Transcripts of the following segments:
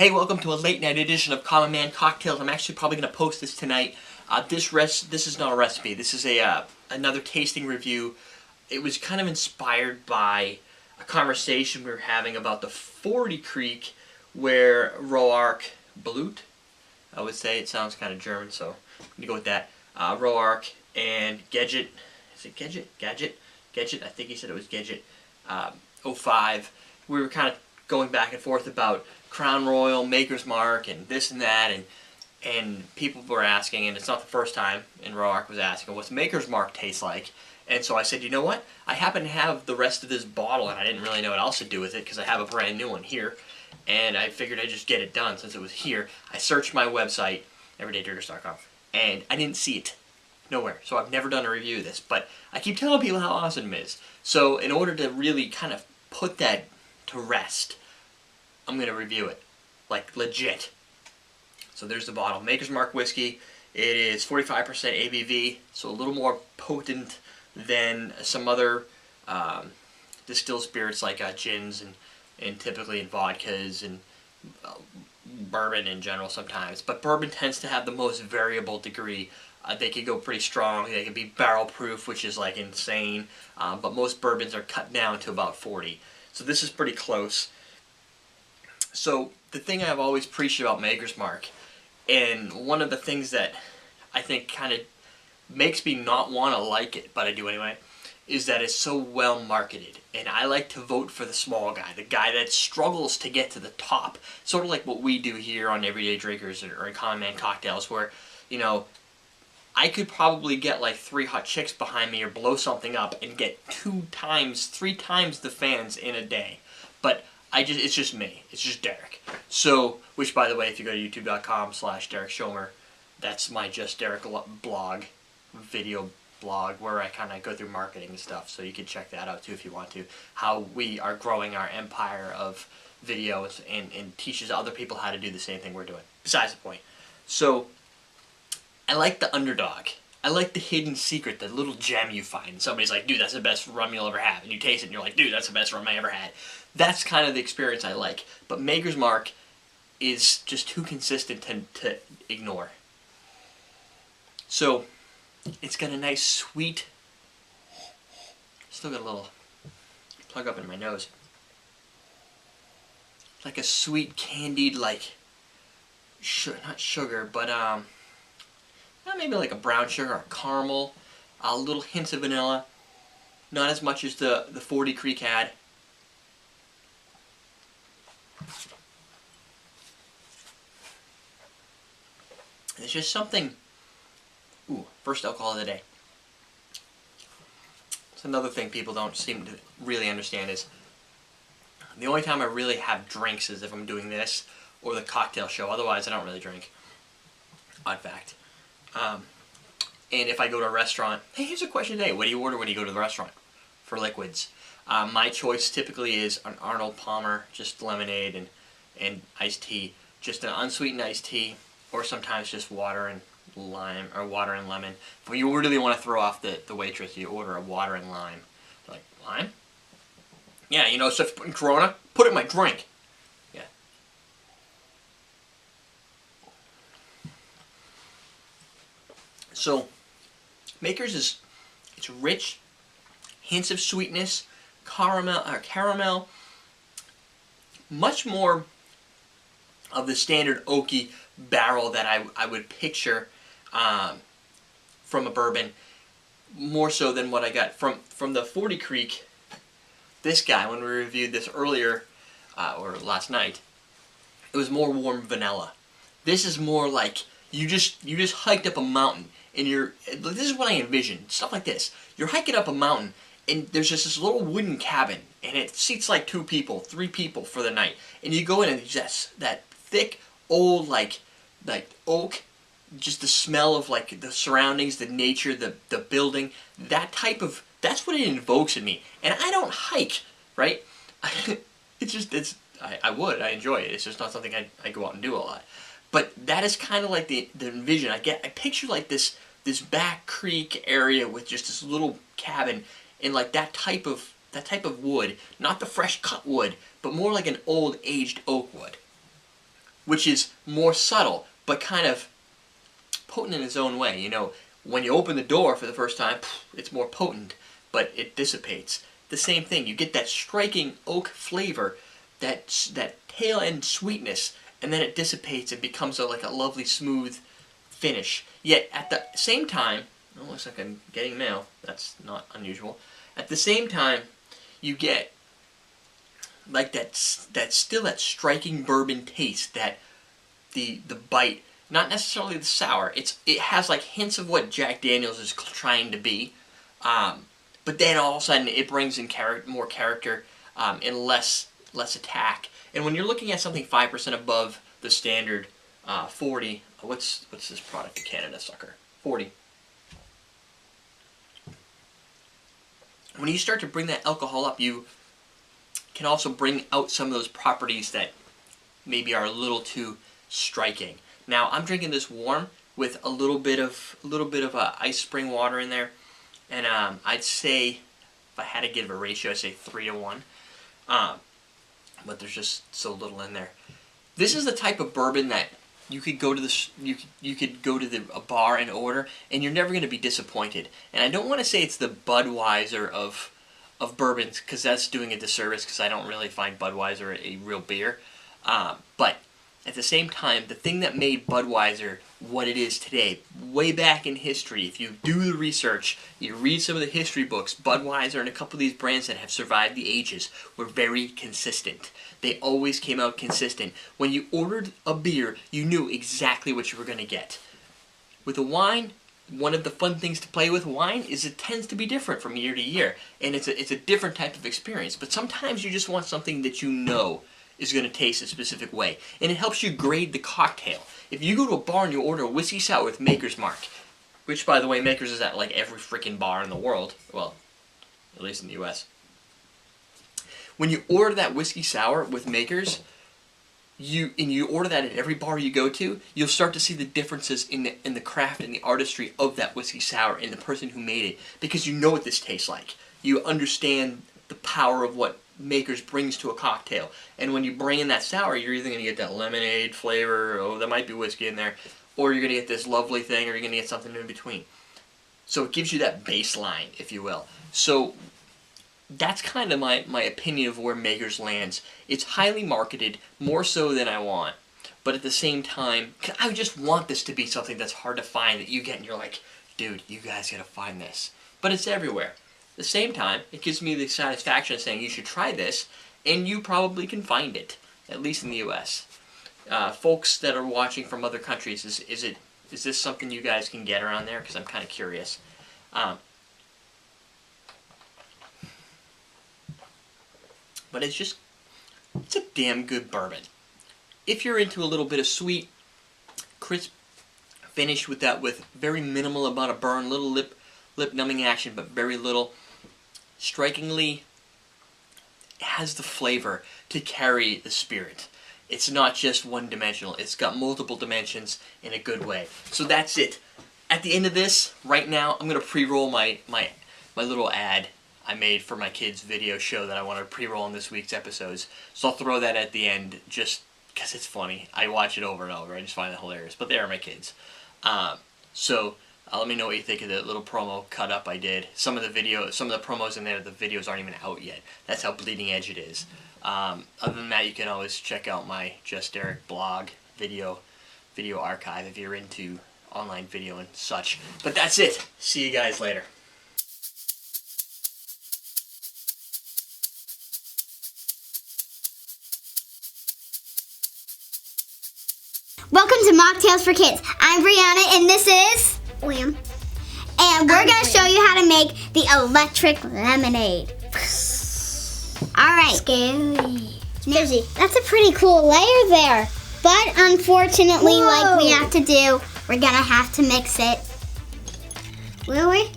Hey, welcome to a late night edition of Common Man Cocktails. I'm actually probably going to post this tonight. This is not a recipe. This is another tasting review. It was kind of inspired by a conversation we were having about the 40 Creek, where Roark Blut, I would say, it sounds kind of German, so I'm going to go with that. Roark and Gadget, is it Gadget? Gadget, I think he said it was Gadget, 05. We were kind of going back and forth about Crown Royal, Maker's Mark, and this and that, and people were asking, and it's not the first time, and Roark was asking, what's Maker's Mark taste like? And so I said, you know what? I happen to have the rest of this bottle, and I didn't really know what else to do with it, because I have a brand new one here, and I figured I'd just get it done since it was here. I searched my website, everydaydrinkers.com, and I didn't see it. Nowhere. So I've never done a review of this, but I keep telling people how awesome it is. So in order to really kind of put that to rest, I'm going to review it. Like, legit. So there's the bottle. Maker's Mark whiskey. It is 45% ABV, so a little more potent than some other distilled spirits like gins and typically in vodkas and bourbon in general sometimes. But bourbon tends to have the most variable degree. They can go pretty strong. They can be barrel proof, which is like insane. But most bourbons are cut down to about 40. So this is pretty close. So the thing I've always preached about Maker's Mark, and one of the things that I think kind of makes me not want to like it, but I do anyway, is that it's so well marketed. And I like to vote for the small guy, the guy that struggles to get to the top. Sort of like what we do here on Everyday Drinkers or in Common Man Cocktails, where, you know, I could probably get like 3 hot chicks behind me or blow something up and get 2 times, 3 times the fans in a day. But it's just me. It's just Derek. So, which by the way, if you go to youtube.com/Derek Schomer, that's my Just Derek blog, video blog, where I kind of go through marketing and stuff. So you can check that out too if you want to. How we are growing our empire of videos and teaches other people how to do the same thing we're doing. Besides the point. So, I like the underdog. I like the hidden secret, the little gem you find. Somebody's like, dude, that's the best rum you'll ever have. And you taste it and you're like, dude, that's the best rum I ever had. That's kind of the experience I like. But Maker's Mark is just too consistent to ignore. So, it's got a nice sweet, still got a little plug up in my nose. Like a sweet candied, like, not sugar, but maybe like a brown sugar or caramel, little hints of vanilla, not as much as the 40 Creek had. There's just something, first alcohol of the day. It's another thing people don't seem to really understand is the only time I really have drinks is if I'm doing this or the cocktail show. Otherwise, I don't really drink. Odd fact. And if I go to a restaurant, hey, here's a question today. What do you order when you go to the restaurant for liquids? My choice typically is an Arnold Palmer, just lemonade and iced tea. Just an unsweetened iced tea, or sometimes just water and lime, or water and lemon. If you really want to throw off the waitress, you order a water and lime. They're like, lime? Yeah, you know, so if you put in Corona, put it in my drink. Yeah. So, Maker's it's rich, hints of sweetness, caramel, much more of the standard oaky barrel that I would picture from a bourbon, more so than what I got from the 40 Creek. This guy, when we reviewed this earlier, or last night, it was more warm vanilla. This is more like you just hiked up a mountain. And this is what I envision, stuff like this. You're hiking up a mountain, and there's just this little wooden cabin, and it seats like 2 people, 3 people for the night. And you go in, and just that thick, old, like oak, just the smell of like the surroundings, the nature, the building, that's what it invokes in me. And I don't hike, right? I enjoy it. It's just not something I go out and do a lot. But that is kind of like the vision I get. I picture like this back creek area with just this little cabin and like that type of wood, not the fresh cut wood, but more like an old aged oak wood. which is more subtle, but kind of potent in its own way. You know, when you open the door for the first time, it's more potent, but it dissipates. The same thing, you get that striking oak flavor, that tail end sweetness, and then it dissipates and becomes like a lovely smooth finish. Yet at the same time, oh, looks like I'm getting mail. That's not unusual. At the same time, you get like that striking bourbon taste, that the bite. Not necessarily the sour. It has like hints of what Jack Daniel's is trying to be, but then all of a sudden it brings in more character and less attack. And when you're looking at something 5% above the standard 40, what's this product in Canada, sucker? 40. When you start to bring that alcohol up, you can also bring out some of those properties that maybe are a little too striking. Now I'm drinking this warm with a little bit of ice spring water in there, and I'd say, if I had to give a ratio, I'd say 3-to-1. But there's just so little in there. This is the type of bourbon that you could go to a bar and order, and you're never going to be disappointed. And I don't want to say it's the Budweiser of bourbons, because that's doing a disservice, because I don't really find Budweiser a real beer. But at the same time, the thing that made Budweiser what it is today, way back in history, if you do the research, you read some of the history books, Budweiser and a couple of these brands that have survived the ages were very consistent. They always came out consistent. When you ordered a beer, you knew exactly what you were going to get. With a wine, one of the fun things to play with wine is it tends to be different from year to year, and it's a different type of experience. But sometimes you just want something that you know is going to taste a specific way, and it helps you grade the cocktail. If you go to a bar and you order a whiskey sour with Maker's Mark, which, by the way, Maker's is at like every freaking bar in the world, well, at least in the U.S. When you order that whiskey sour with Maker's, you order that at every bar you go to, you'll start to see the differences in the craft and the artistry of that whiskey sour and the person who made it, because you know what this tastes like. You understand the power of what Maker's brings to a cocktail. And when you bring in that sour, you're either going to get that lemonade flavor, oh, there might be whiskey in there, or you're going to get this lovely thing, or you're going to get something in between. So it gives you that baseline, if you will. So that's kind of my opinion of where Maker's lands. It's highly marketed, more so than I want. But at the same time, I just want this to be something that's hard to find, that you get and you're like, dude, you guys got to find this. But it's everywhere. At the same time, it gives me the satisfaction of saying you should try this, and you probably can find it, at least in the U.S. Folks that are watching from other countries, is this something you guys can get around there? Because I'm kind of curious. But it's a damn good bourbon. If you're into a little bit of sweet, crisp finish with very minimal amount of burn, little lip numbing action, but very little. Strikingly, it has the flavor to carry the spirit. It's not just one-dimensional. It's got multiple dimensions in a good way. So that's it. At the end of this, right now, I'm going to pre-roll my little ad I made for my kids' video show that I want to pre-roll in this week's episodes. So I'll throw that at the end just because it's funny. I watch it over and over. I just find it hilarious. But they are my kids. So let me know what you think of the little promo cut up I did. Some of the promos in there, the videos aren't even out yet. That's how bleeding edge it is. Other than that, you can always check out my Just Derek blog video archive if you're into online video and such. But that's it. See you guys later. Welcome to Mocktails for Kids. I'm Brianna, and this is William. And we're going to show you how to make the electric lemonade. Alright. Scary. Snoozy. That's a pretty cool layer there. But unfortunately, like we have to do, we're going to have to mix it. Will we?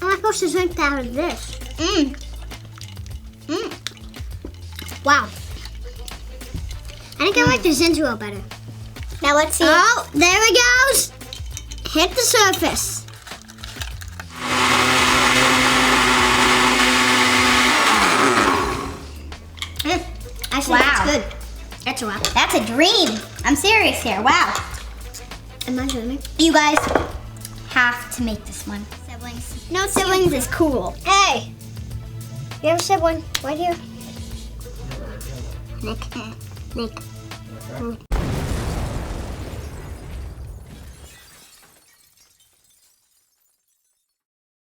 How am I supposed to drink that out of this? Wow. I think I like the ginger ale better. Now let's see. Oh, there it goes. Hit the surface. Actually, that's good. That's a wow. That's a dream. I'm serious here. Wow. Am I dreaming? You guys have to make this one. Siblings. No siblings is cool. Hey, you have a sibling right here. Nick.